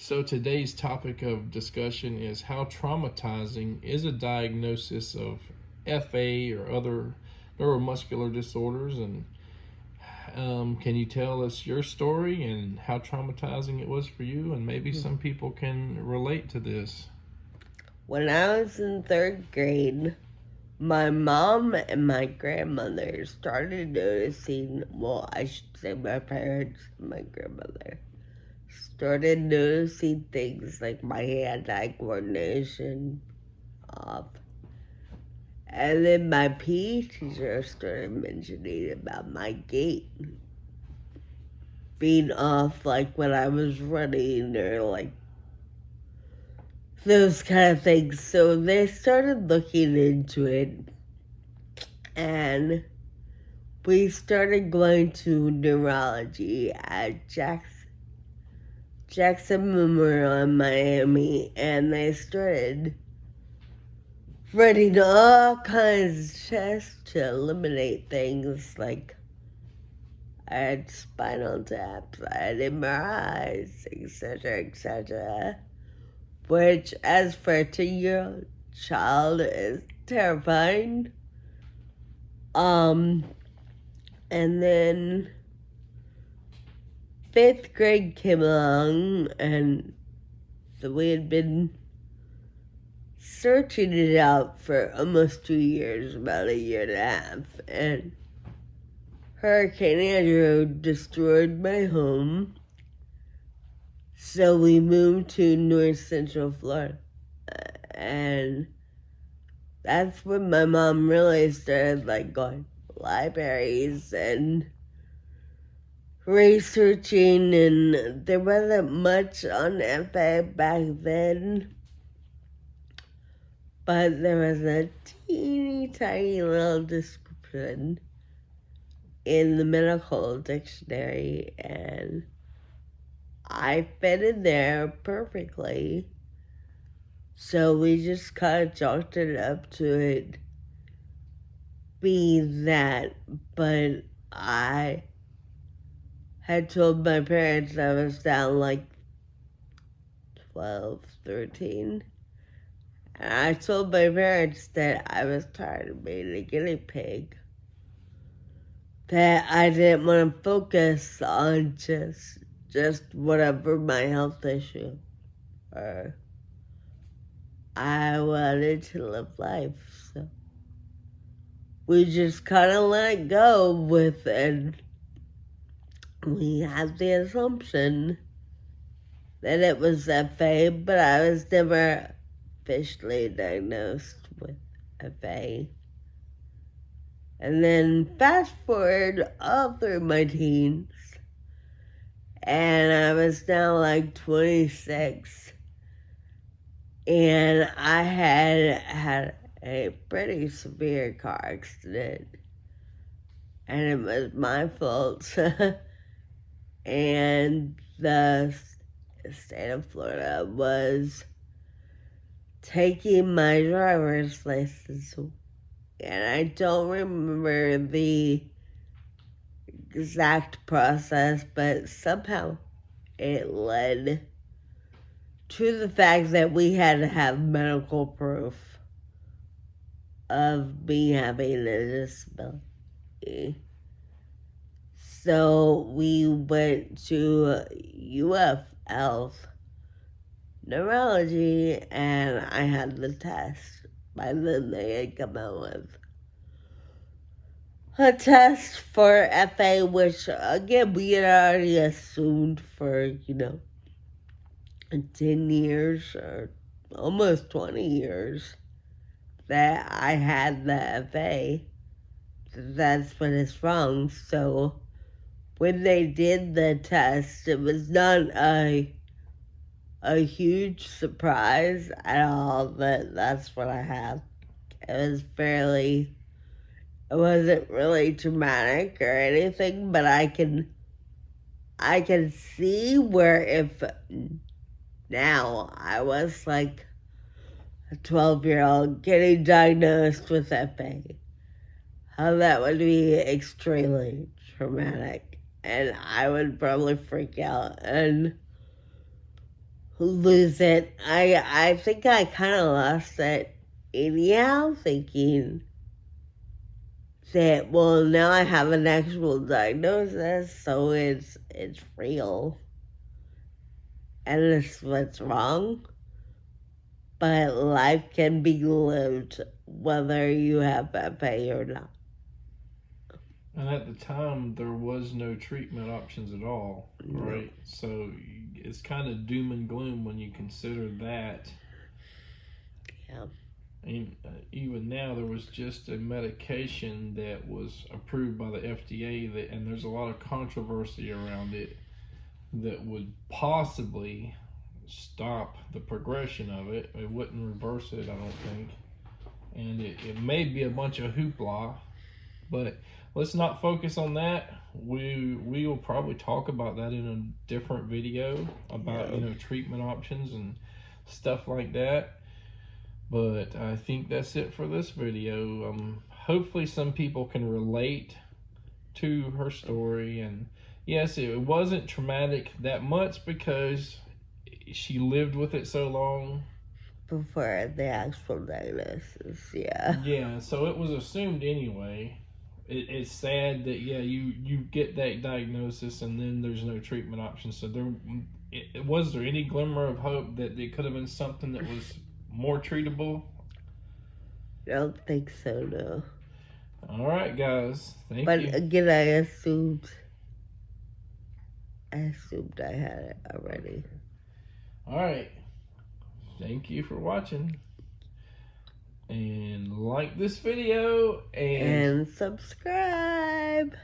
So today's topic of discussion is how traumatizing is a diagnosis of FA or other neuromuscular disorders, and can you tell us your story and how traumatizing it was for you, and maybe some people can relate to this. When I was in third grade, my mom and my grandmother started noticing, well, I should say my parents and my grandmother started noticing things like my hand-eye coordination off. And then my PE teacher started mentioning about my gait being off, like when I was running or like those kind of things. So they started looking into it, and we started going to neurology at Jackson Memorial in Miami, and they started running all kinds of tests to eliminate things like I had spinal taps, I had MRIs, etc., etc., which, as for a 2-year-old child, is terrifying. And then 5th grade came along, and so we had been searching it out for almost 2 years, about a year and a half, and Hurricane Andrew destroyed my home, so we moved to North Central Florida, and that's when my mom really started going to libraries and researching, and there wasn't much on FA back then, but there was a teeny tiny little description in the medical dictionary, and I fit in there perfectly. So we just kind of chalked it up to it being that, but I had told my parents I was down 12, 13. And I told my parents that I was tired of being a guinea pig. That I didn't want to focus on just whatever my health issue or I wanted to live life. So we just kind of let it go with, and we had the assumption that it was FA, but I was never officially diagnosed with FA. And then fast forward all through my teens, and I was now 26, and I had a pretty severe car accident, and it was my fault. And the state of Florida was taking my driver's license, and I don't remember the exact process, but somehow it led to the fact that we had to have medical proof of me having a disability. So we went to UF Health Neurology, and I had the test. By then they had come out with a test for FA, which again we had already assumed for 10 years or almost 20 years that I had the FA. That's when it's wrong. So when they did the test, it was not a huge surprise at all that that's what I had. It wasn't really dramatic or anything, but I can see where if now I was like a 12-year-old getting diagnosed with FA, how that would be extremely traumatic, and I would probably freak out. And lose it. I think I kind of lost it anyhow, thinking that, well, now I have an actual diagnosis, so it's real, and it's what's wrong. But life can be lived whether you have FA or not. And at the time, there was no treatment options at all, right? No. So it's kind of doom and gloom when you consider that. Yeah. And even now, there was just a medication that was approved by the FDA, and there's a lot of controversy around it that would possibly stop the progression of it. It wouldn't reverse it, I don't think. And it may be a bunch of hoopla, but let's not focus on that. We will probably talk about that in a different video about treatment options and stuff like that. But I think that's it for this video. Hopefully some people can relate to her story, and yes, it wasn't traumatic that much because she lived with it so long before the actual diagnosis. Yeah, so it was assumed anyway. It's sad that you get that diagnosis and then there's no treatment option. So was there any glimmer of hope that it could have been something that was more treatable? I don't think so, no. All right, guys. Thank you. But again, I assumed I had it already. All right. Thank you for watching. And like this video and subscribe.